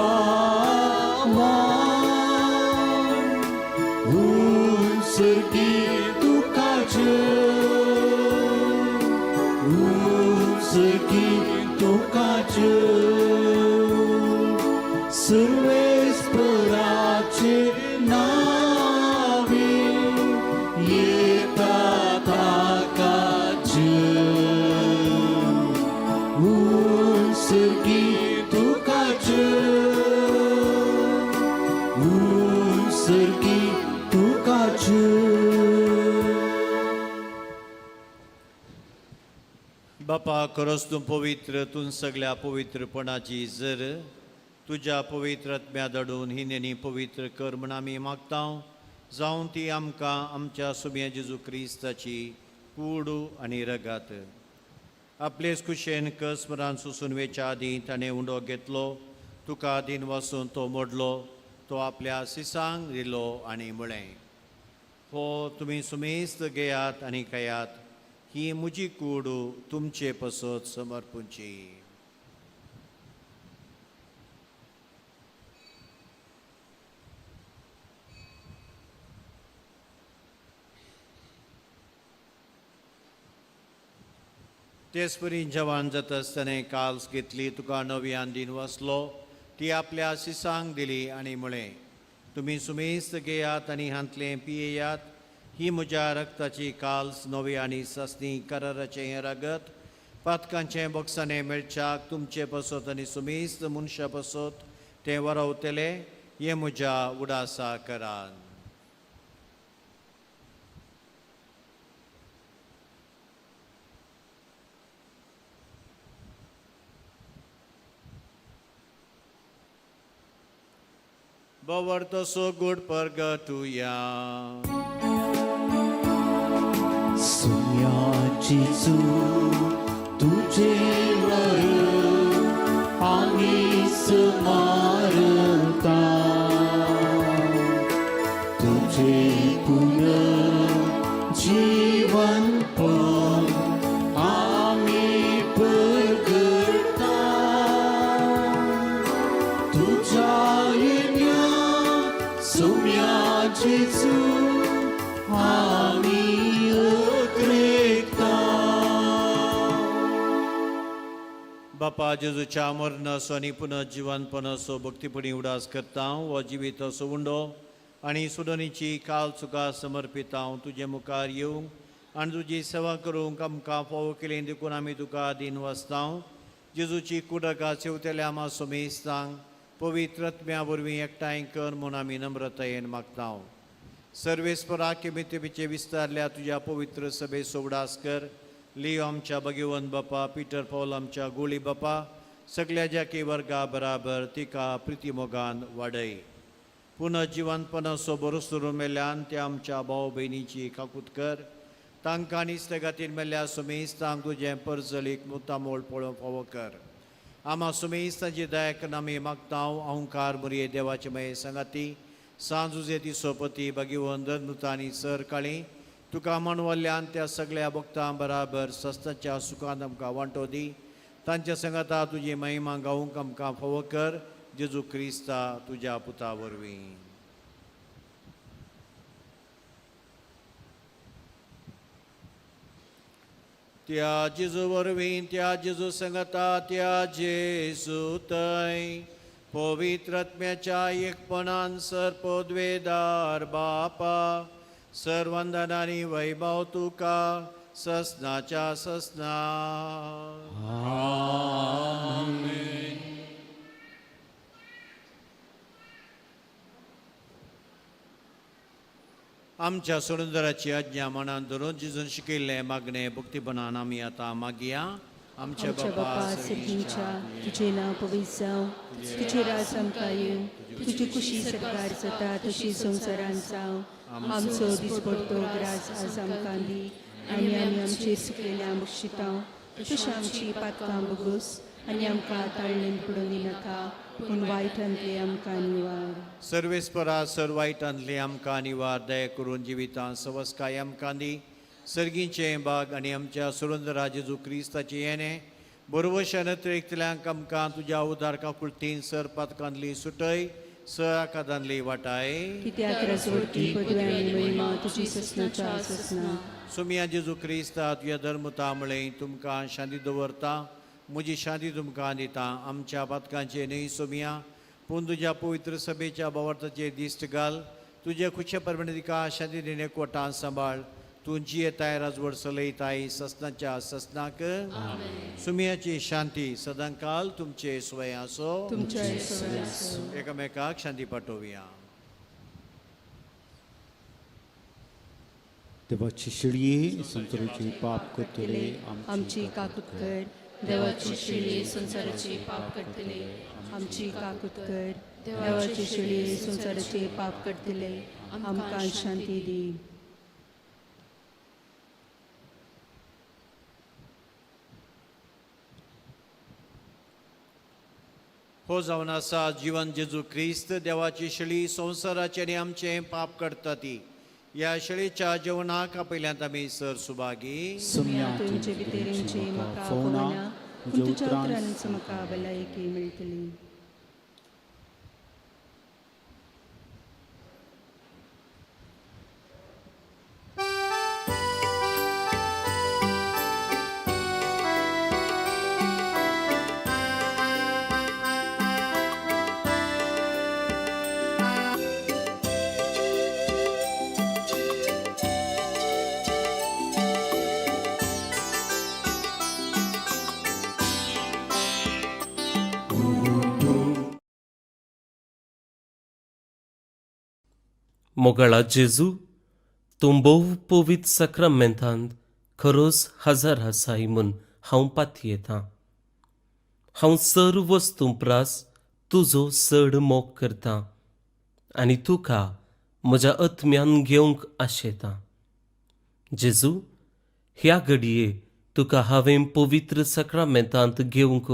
उंचरगी तुकाचे उंचरगी तुकाचे सर्वेस्पराचे नावे येता उंचरगी तुकाचे उंचरगी तुकाचे. बापा खरोच तूं पवित्र तूं सगळ्या पवित्रपणाची जर तुज्या पवित्र आत्म्या धाडून ही नेणी पवित्र कर म्हण आमी मागता जावं ती आमकां आमच्या सुम्या जेजू क्रिस्ताची कूड आनी रगात. आपलेच कुशेन कसमरान सुसुनवेच्या आदीं ताणें उंडो घेतलो तुका आदीन वचून तो मोडलो तो आपल्या सिसांक दिलो आनी म्हळें हो तुमी सुमेस्त घेयात आनी खायात ही म्हजी कूड तुमचे पसत समर्पूंची. तेच परी जवान जाता आसतना काल्स घेतली तुका नव्यान दिन वसलो ती आपल्या शिसांक दिली आनी म्हळें तुमी सुमेस्त घेयात आनी हांतले पियेयात ही म्हज्या रक्ताची काल्स नवी आनी सस्ती कराराचें रगत पातकांचें बॉक्साने मेळच्याक तुमचे पसत आनी सुमेस्त मनशा पसत तें वरवतले हे म्हज्या उडासा करान. Bawartoso good purgatuya. सुम्याची तुझे वर आम्ही स्मारता तुझे पुन जीवन पण आम्ही प्रगटा तुझ्या येण्या सुम्याची आम्ही बापा जेजूच्या मरणाचो आनी पुनर्जीवनपणाचो भक्तीपणी उडास करता हो जिवीत असो उंडो आनी सुडणीची काल चुका समर्पिता तुजे मुखार येवंक आनी तुजी सेवा करूंक आमकां फोव केलें देखून आमी तुका दिन वसता जेजूची कुडका सेवतेल्या आमा सोमेस्तांक पवित्रत्म्या वरवीं एकठांय कर म्हूण आमी नम्रतायेन मागता. सर्वेस्परा किमितीचे विस्तारल्या तुज्या पवित्र सभेचो उडास कर. लिओ आमच्या भगवंत बापा पिटर पौल आमच्या गोळी बापा सगळ्या जाकी वर्गा बराबर तिका प्रिती मोगान वाडय. पुनर्जीवनपणाचो बरोसरो मेल्यान त्या आमच्या भाव भयणीची काकूत कर. तांकां निश्चगातीन मेल्ल्या सुमेस्तांक तुजें परजलीक मुतामोळ पळोवंक फावो कर. आमा सुमेस्तांची दयाकन आमी मागता अहंकार मुरये देवाचे मये संगाती सांजुजे ती सोपती भगवंत धर्मतांनी सर काळी तुका म्हणवल्ल्यान त्या सगळ्या भक्तां बराबर सस्ताच्या सुखान आमकां वांटो दी. तांच्या संगता तुजी महिमा गावूंक आमकां फावो कर. जेजू क्रिस्ता तुज्या पुता वरवीं. त्या जेजू वरवीं त्या जेजू संगता त्या जेजू थंय पवित्रत्म्याच्या एकपणान सर्पोद्वेदार बापा सर्वंदनानी वैभव तुका ससनाच्या ससना. आमच्या सुंदराची आज्ञा मनान धरून जिजून शिकयल्लें मागणें भक्तीपणान आमी आतां मागया. आमच्या बापा सगळींच्या तुझे नाव पवित्र जावं तुझे राज आमकां येवं तुजी कुशी सरकार जाता तशी संवसारान जावं. आमचो दिसपडटो ग्रास आज आमकां दी आनी आमी आमचेर सुकलेल्या बक्षिता तशी आमची पातकां बगूस आनी आमकां ताळणेन पडूं दिनाका पूण वायटांतले आमकां निवार. सर्वेस्परा सर वायटांतले आमकां निवार दया करून जिवितां सवस्काय आमकां दी. सर्गींचे बाग आनी आमच्या सुरंदरा जेजू क्रिस्ताचे येणे बरोवशान एकतल्यांक आमकां तुज्या उदार काकुळतीन सर पातकांतली सुटय सर आकादांतली वाटाय. कित्याक राजवटी पदवी आनी महिमा तुजी ससनाच्या ससना. सुम्या जेजू क्रिस्ता तुज्या धर्मता मुळे तुमकां शांती दवरता. म्हजी शांती तुमकां दिता. आमच्या पातकांचे न्हय सुम्या पूण तुज्या पवित्र सभेच्या भवार्थाचेर दिश्ट घाल. तुजे खुशे परमणे तिका शांती दिने कोटां सांबाळ. तूं जियेताय राजवड चलयताय ससनाच्या ससनाक. सुम्याची शांती सदांकाल तुमचे स्वय आसो. एकामेकाक शांती पाठोवया. देवाची शिळये संसाराचे पाप करतले आमची काकूत कर. देवाची शिळये संसाराचे पाप करतले आमची काकूत कर. देवाची शिळये संसाराचे पाप करतले आमकां शांती दी. हो जावन आसा जीवन जेजू क्रिस्त देवाची शिळी संसाराचे आनी आमचे पाप करता ती. ह्या शिळेच्या जेवणाक आपयल्यांत आमी सर सुभागी. तुमचे भितरेंचे म्हाका फोवना पूण तुज्या उतरांच म्हाका भलायकी मेळटली. मोगळा जेजू, तूं भोव पवित्र सक्रामेंतांत खरोच हजर आसाय म्हूण हांव पातयेतां. हांव सर्व वस्तू प्रास तुजो चड मोग करतां आनी तुका म्हज्या आत्म्यान घेवंक आशेतां. जेजू, ह्या घडये तुका हांवें पवित्र सक्रामेंतांत घेवंक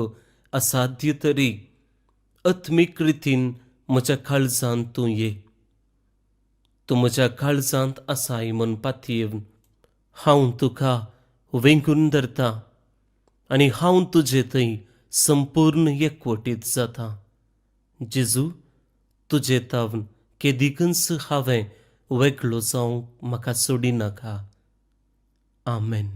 असाध्य तरी आत्मीक रितीन म्हज्या काळजांत तूं ये. तूं म्हज्या काळजांत आसाय म्हूण पातयेवन हांव तुका वेंगून धरतां आनी हांव तुजे थंय संपूर्ण एकवटीत जातां. जेजू, तुजे तावन केदिकच हांवें वेगळो जावंक म्हाका सोडिनाका. आमेन.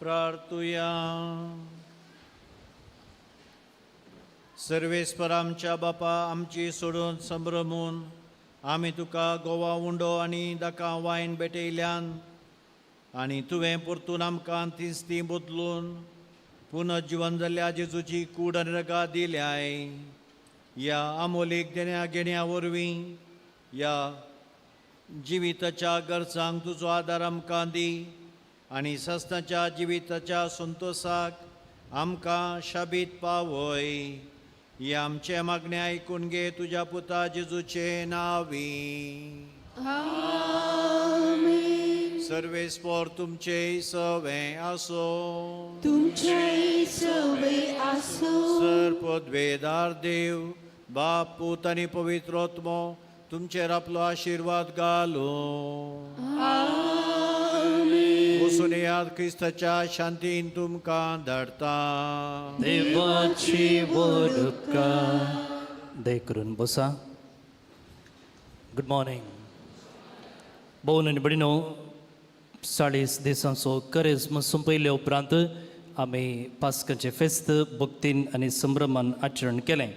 प्रार्थुया. सर्वेस्पर आमच्या बापा, आमची सोडून संभ्रमून आमी तुका गोवा उंडो आनी दाका वायन भेटयल्यान आनी तुवें परतून आमकां तिस्ती बदलून पुनर्जीवन जाल्ल्या जेजूची कूड आनी रगा दिल्याय. या आमोलीक देण्या घेण्या वरवीं या जिविताच्या गरजांक तुजो आदार आमकां दी आनी सस्ताच्या जिविताच्या संतोषाक आमकां शाबीत पावय. हे आमचे मागणे आयकून घे तुज्या पुता जेजूचे नांवी. सर्वेस्पोर तुमचे सवे असो. तुमचे सवे आसो. सर्पद्वेदार देव बाप पूत आणि पवित्रोत्मो तुमचेर आपलो आशीर्वाद घालो. बसून याद क्रिस्ताच्या शांतीन तुमकां धाडटा. देवाची वडका दय करून बसा. Good morning. भोवन आनी भयणीनो, 40 दिसांचो करेज्म सोंपयल्या उपरांत आमी पास्काचें फेस्त भक्तीन आनी संभ्रमान आचरण केलें.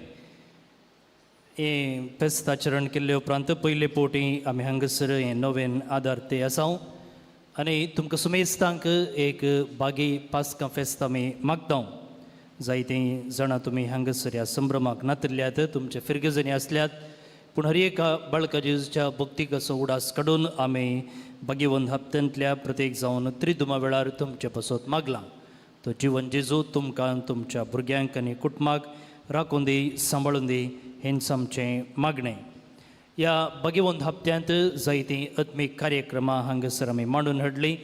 हें फेस्त आचरण केल्ले उपरांत पयले फावटी आमी हांगासर हें नवें आदार ते आसां आनी तुमकां सुमेस्तांक एक बागी पास्का फेस्त आमी मागता. जायतीं जाणां तुमी हांगासर ह्या संभ्रमाक नातिल्ल्यात, तुमचे फिरगेजणी आसल्यात, पूण हर एका बाळका जेजूच्या भक्तीक असो उडास काडून आमी भाग्यवंत हप्त्यांतल्या प्रत्येक जावन त्रिदुमा वेळार तुमचे पासत मागलां. तो जीवन जेजू तुमकां तुमच्या भुरग्यांक आनी कुटुंबाक राखून दी, सांबाळून दी, हेंच आमचें मागणें. ह्या भाग्यवंत हप्त्यांत जायतीं आत्मीक कार्यक्रमां हांगासर आमी मांडून हाडलीं.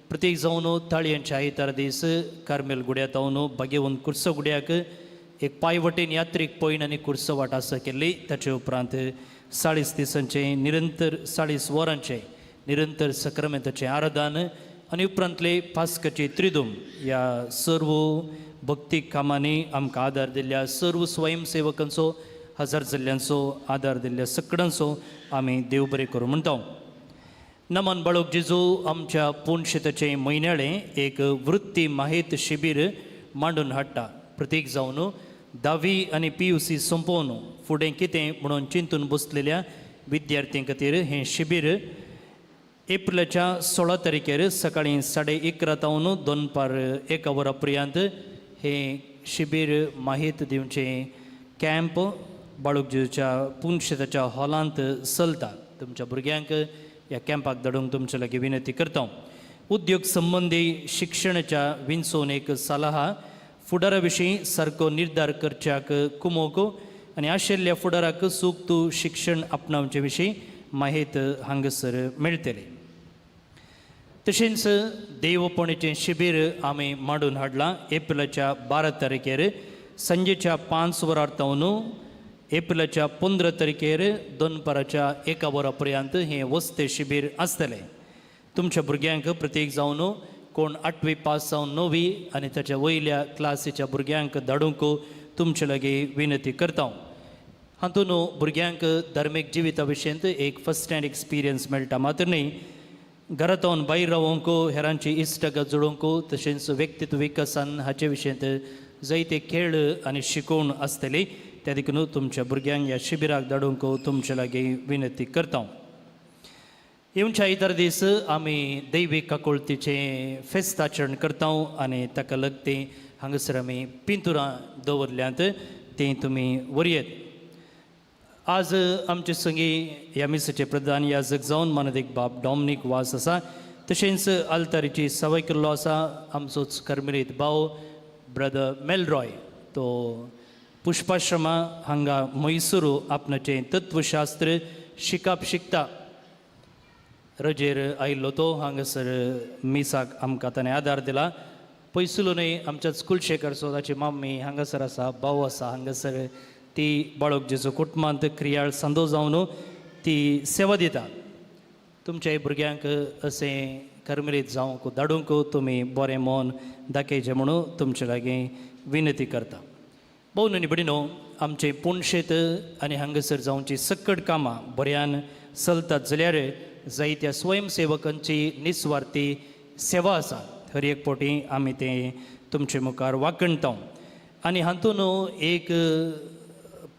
प्रत्येक जावन ताळयांच्या आयतार दीस कार्मेल गुड्यांत हांव भाग्यवंत कुर्सो गुड्याक एक पांयवटेन यात्रेक पयण आनी कुर्सो वाट आसा केल्ली. ताचे उपरांत 40 दिसांचें निरंतर 40 वरांचें निरंतर सक्रामेंताचें आराधन आनी उपरांतले पास्काची त्रिदूम ह्या सर्व भक्तीक कामांनी आमकां आदार दिल्ल्या सर्व स्वयंसेवकांचो, हजार जाल्ल्यांचो आदार दिल्ल्या सगळ्यांचो आमी देव बरें करूं म्हणटा. नमन बाळोक जेजू आमच्या पुणशेताचें म्हयन्याळें एक वृत्ती माहेत शिबीर मांडून हाडटा. प्रत्येक जावन 10वी आनी PUC संपोवन फुडें कितें म्हणून चिंतून बसलेल्या विद्यार्थ्यां खातीर हें शिबीर एप्रिलाच्या 16 तारखेर सकाळीं 11:30 तावन दनपार 1 वरां पर्यंत हें शिबीर माहीत दिवचें कॅम्प बाळूक जेजूच्या पुणशेताच्या हॉलांत चलता. तुमच्या भुरग्यांक ह्या कॅम्पाक धाडूंक तुमचे लागीं विनंती करता. उद्योग संबंदी शिक्षणाच्या विंचोवन एक सल्ला फुडारा विशीं सारको निर्धार करच्याक कुमोक आनी आशिल्ल्या फुडाराक सूक्त शिक्षण आपणावचे विशीं माहीत हांगासर मेळटलें. तशेंच देवपणीचें शिबीर आमी मांडून हाडलां. एप्रिलाच्या 12 तारखेर संजेच्या 5 वरां तावन एप्रिलाच्या 15 तारखेर दनपाराच्या 1 वरां पर्यंत हें वस्ते शिबीर आसतलें. तुमच्या भुरग्यांक प्रत्येक जावन कोण 8वी पास जावन 9वी आनी ताच्या वयल्या क्लासीच्या भुरग्यांक धाडूंक तुमचे लागीं विनंती करता. हातूंत भुरग्यांक धार्मीक जिविता विशीं एक फस्ट हँड एक्सपिरियन्स मेळटा. मात्र न्ही, घरांतून भायर रावूंक, हेरांची इश्टागात जोडूंक, तशेंच व्यक्तित्व विकासान हाचे विशीं जायते खेळ आनी शिकवण आसतली. त्या देखून तुमच्या भुरग्यांक ह्या शिबिराक धाडूंक तुमचे लागीं विनंती करता. येवच्या इतर दीस आमी दैवीक काकुळतीचें फेस्त आचरण करता आनी ताका लागती हांगासर आमी पिंतुरां दवरल्यांत, तीं तुमी व्हरयेत. आज आमचे संगी ह्या मिसाचे प्रधान याजक जावन मानदेक बाब डॉमिनीक वास आसा. तशेंच आल्तारीची सवय केल्लो आसा आमचोच कर्मिरीत भाव ब्रदर मेलरॉय. तो पुष्पाश्रमा हांगा मैसूर आपणाचें तत्वशास्त्र शिकप शिकता. रजेर आयिल्लो तो हांगासर मिसाक आमकां ताणें आदार दिला. पयसुलो न्हय, आमच्याच कुलशेखरचो ताची माम्मी हांगासर आसा, भाव आसा हांगासर. ती बाळोक जेजू कुटुंबांत क्रियाळ सांदो जावन ती सेवा दिता. तुमच्या भुरग्यांक अशें कर्मरीत जावंक धाडूंक तुमी बरें मन दाखयचें म्हणून तुमचे लागीं विनंती करता. भोवन आनी भयणीनो, आमचें पुणशेत आनी हांगासर जावची सकट कामां बऱ्यान चलतात जाल्यार जायत्या स्वयंसेवकांची निस्वार्थी सेवा आसा. हर एक फावटी आमी तें तुमचे मुखार वाखणटा. आनी हातूंत एक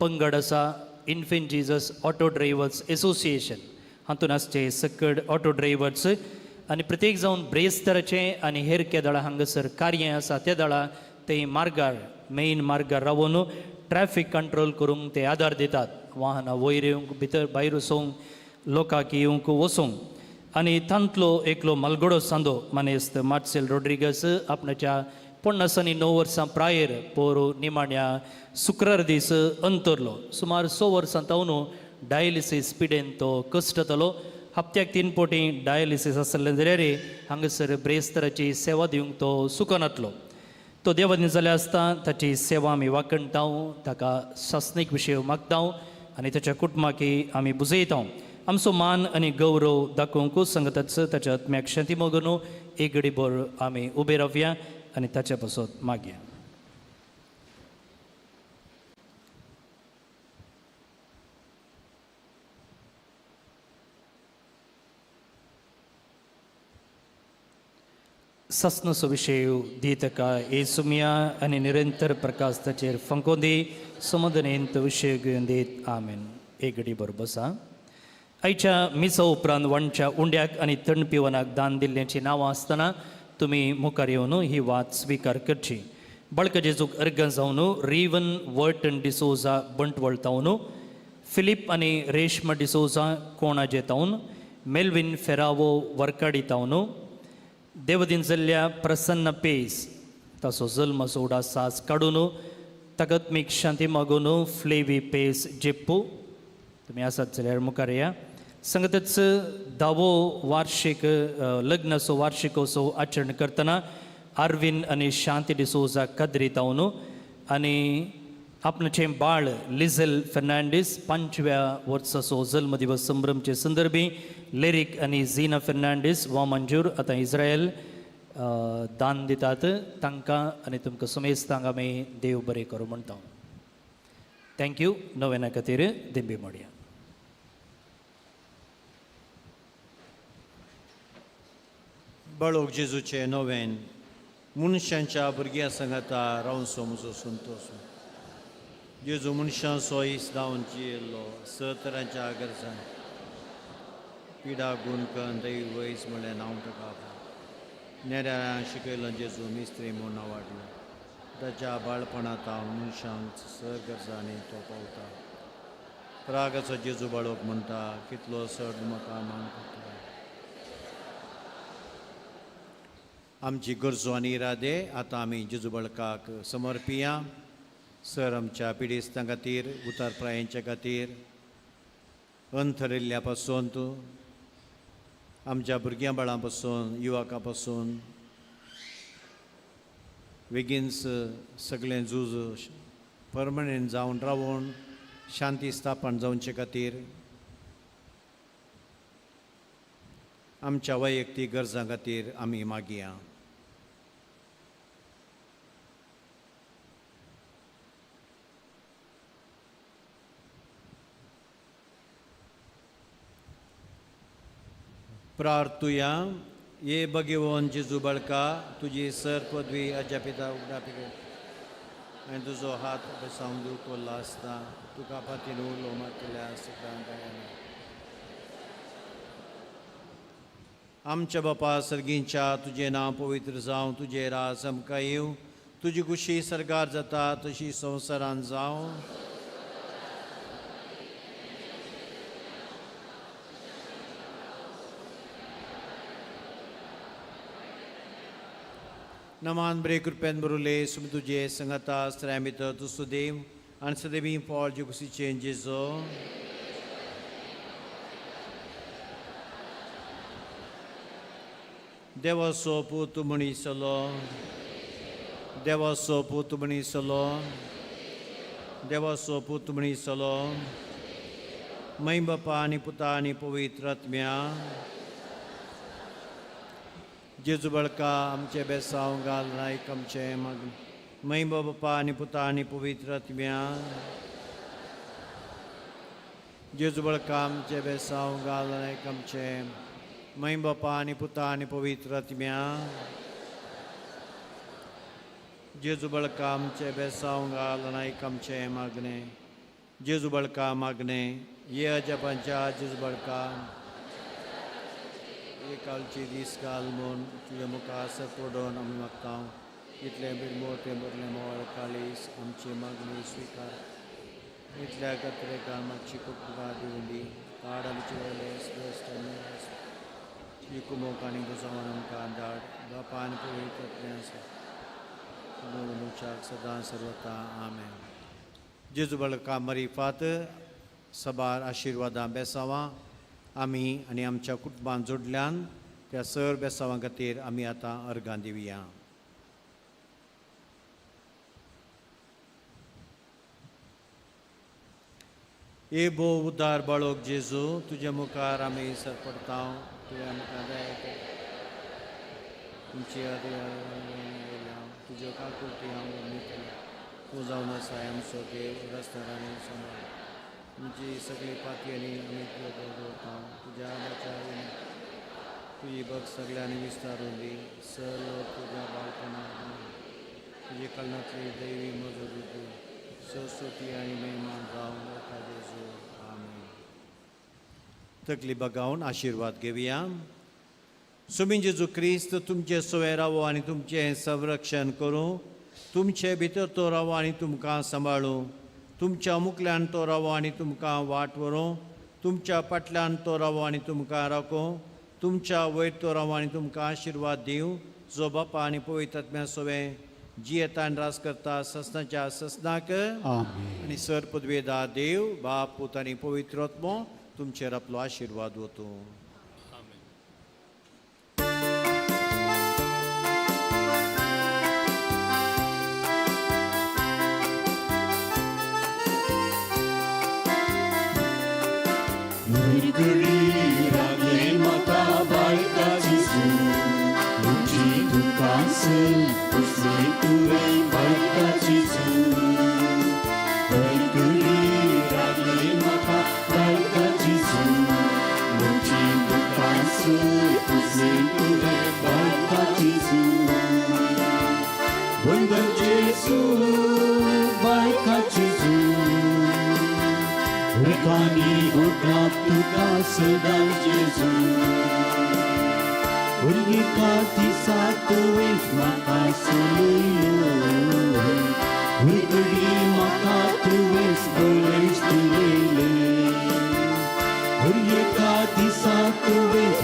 पंगड आसा, infant Jesus auto drivers association. हातूंत आसचे सकट ऑटो ड्रायव्हर्स आनी प्रत्येक जावन ब्रेस्ताराचें आनी हेर केदाळा हांगासर कार्य आसा. त्या दाळा ते मार्गार, मेन मार्गार रावून ट्रॅफिक कंट्रोल करूंक ते आदार दितात. वाहनां वयर येवंक, भितर भायर वचोंक, लोकांक येवंक वचोंक. आनी तांतलो एकलो मालगडो सांदो मानेस्त मार्सेल रोड्रिगस आपणाच्या 50 आनी 9 वर्सां प्रायर पोरू निमाण्या शुक्रार दीस अंतरलो. सुमार 100 वर्सां तावन डायलिसीस पिडेन तो कश्टतालो हप्त्याक 3 पोटी डायलिसीस आसलें जाल्यार हांगासर ब्रेस्तराची सेवा दिवंक तो सुकनातलो. तो देवादीन जाले आसता ताची सेवा आमी वाखणटाव, ताका शासनीक विशय मागताव आनी ताच्या कुटुंबाकी आमी बुजयताव. आमचो मान आनी गौरव दाखोवंकूच सांगताच ताच्या आत्म्याक शांती मोगून एक घडीभर आमी उबे रावया आनी ताच्या पासून मागया. सस्नसो विषय दीतका येसुमिया आनी निरंतर प्रकाश ताचेर फंकोदी समाधानेंत विशय घेवन दीत आमेन. एक घडीभर बसा. आयच्या मिसा उपरांत वणच्या उंड्याक आनी थंड पिवनाक दान दिल्ल्याची नांवां आसतना तुमी मुखार येवन ही वाद स्विकार करची. बळक जेजूक अर्ग जावन रिवन वर्टन डिसोजा बंटवळतावन, फिलिप आनी रेश्मा डिसोजा कोणाजे तावन, मेल्विन फेरावो वर्काडी तावन, देवदीन जाल्ल्या प्रसन्न पेस ताचो जल्म सोडा सास काडून तगत्मीक शांती मागून फ्लेवी पेस जेप्पू. तुमी आसात जाल्यार मुखार या. संगतच 10वो वार्षिक लग्नाचो वार्षिकोत्सव आचरण करतना आर्विन आनी शांती डिसोजा कद्री तावन आनी आपणाचें बाळ लिझेल फेर्नांडीस 5व्या वर्साचो जल्मदिवस संभ्रमचे संदर्भी लेरिक आनी झीना फेर्नांडीस वा मंजूर आतां इस्रायल दान दितात. तांकां आनी तुमकां समेस्तांक आमी देव बरें करूं म्हणटा. थँक्यू. नोवेना खातीर दिंबी मोडया. बाळोक जेजूचे नोवेन मनशांच्या भुरग्यां सांगाता रावन सो म्हजो संतोश. जेजू मनशांचो इस जावन जियेल्लो, तरांच्या गरजां पिडा गुणकन दैव वयस म्हणलें नांव ताका. नेऱ्या शिकयलो जेजू मिस्त्री म्हूण वाडलो. ताच्या बाळपणांत हांव मनशांक गरजांनी तो पावता. प्रागाचो जेजू बाळोक म्हणटा, कितलो चड म्हाका मान करता. आमची गरजो आनी इरादे आतां आमी जेजू बाळकाक समर्पिया. सर आमच्या पिडेस्तां खातीर, उतार प्रायांच्या खातीर, अंथरिल्ल्या पासून आमच्या भुरग्यां बाळां पासून, युवकां पासून बेगीनच सगळें झूज परमनंट जावन रावून शांती स्थापन जावचे खातीर आमच्या वैयक्तीक गरजां खातीर आमी मागया. प्रार्थुया. ये भगवंत जेजू बाळका, तुजी सर पदवी अजापिता उगडापिक आनी तुजो हात बसावन दिवंक कोल्ला आसता. तुका फातीन उलो मातल्या सगळ्यांक आमच्या बापा सर्गींच्या तुजें नांव पवित्र जावं, तुजें राज आमकां येवं, तुजी खुशी सरकार जाता तशी संवसारांत जावं. नमान बरे कृपेन बरोले सुम तुजे संगता स्त्रामित तू सुदेव आनी सदैवी पॉल जे कुशीचे जेजो देवाचो पूत मणिसलो, देवाचो पूत मणिसलो, देवाचो पूत मणिसलो. मै बापा आनी पुता आनी पवित्र आत्म्या जेजू बाळका आमचे बेसांव घाल नायक आमचे मग. मै बापा आनी पुता आनी पवित्र आत्म्या जेजू बाळका आमचे बेसांव घाल नायक आमचे. मै बापा आनी पुता आनी पवित्र आत्म्या जेजू बाळका आमचे बेसांव घाल नायक आमचे मागणे. जेजू बाळका मागणे. ये अजपांच्या जेजू बाळका कालची दीस घाल म्हूण तुज्या मुखार पडोवन आमी मागता. इतलें बिडमोटें बरलें मोळ काळीस आमची मागणी स्विकार. इतल्या कत्रेकार मातशी कुटुंबां दिवन दी. काड आमचे वयले कुमोक आनी बुजावन आमकां धाड. बापा आनी पवित्र मनशाक सदां सर्वता आमेन. जेजू बाळका मरी फात सबार आशिर्वादां बेसावां आमी आनी आमच्या कुटुंबान जोडल्यान त्या सर बेसांवा खातीर आमी आतां अर्गां दिवया. ए बो उदार बाळोक जेजू, तुज्या मुखार आमी सरपडटा, तुज्या मुखार तुमची तुज्यो काकुटी हांव तूं जावन आसा आमचो देव रस्त्यारांनी सांबाळ तुमची सगळी पाती आनी आमी दवरता तुज्या तुजी भक्त सगळ्यांनी विस्तारून दी. सर तुज्या बाळपणांत तुजे कळनातली दैवी मजूरी दी. सरस्वती आनी मेहमान जावन येता जेजू. आमीन. तकली बगावन आशिर्वाद घेवया. सुमी जेजू क्रिस्त तुमचे सुवे रावो आनी तुमचें संरक्षण करूं. तुमचे भितर तो रावो आनी तुमकां सांबाळूं. तुमच्या मुखल्यान तो रावो आनी तुमकां वाट व्हरूं. तुमच्या फाटल्यान तो रावो आनी तुमकां राखूं. तुमच्या वयर तो रावो आनी तुमकां आशिर्वाद दिवं. जो बापा आनी पवित्र आत्म्या सोवे जी येता आनी रास करता ससनाच्या ससनाक आमेन. आनी सर पदवेदार देव बाप पूत आनी पवित्र आत्मो तुमचेर आपलो आशिर्वाद वतूं.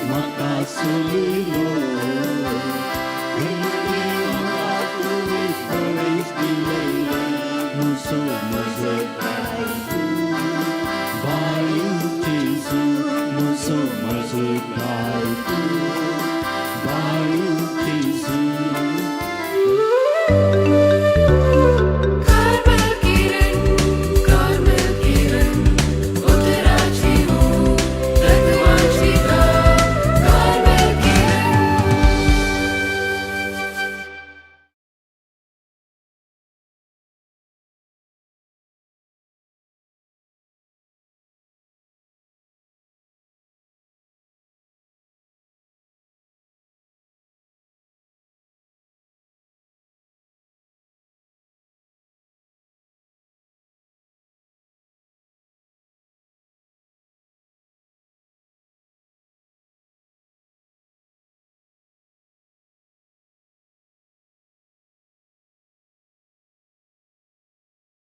Maka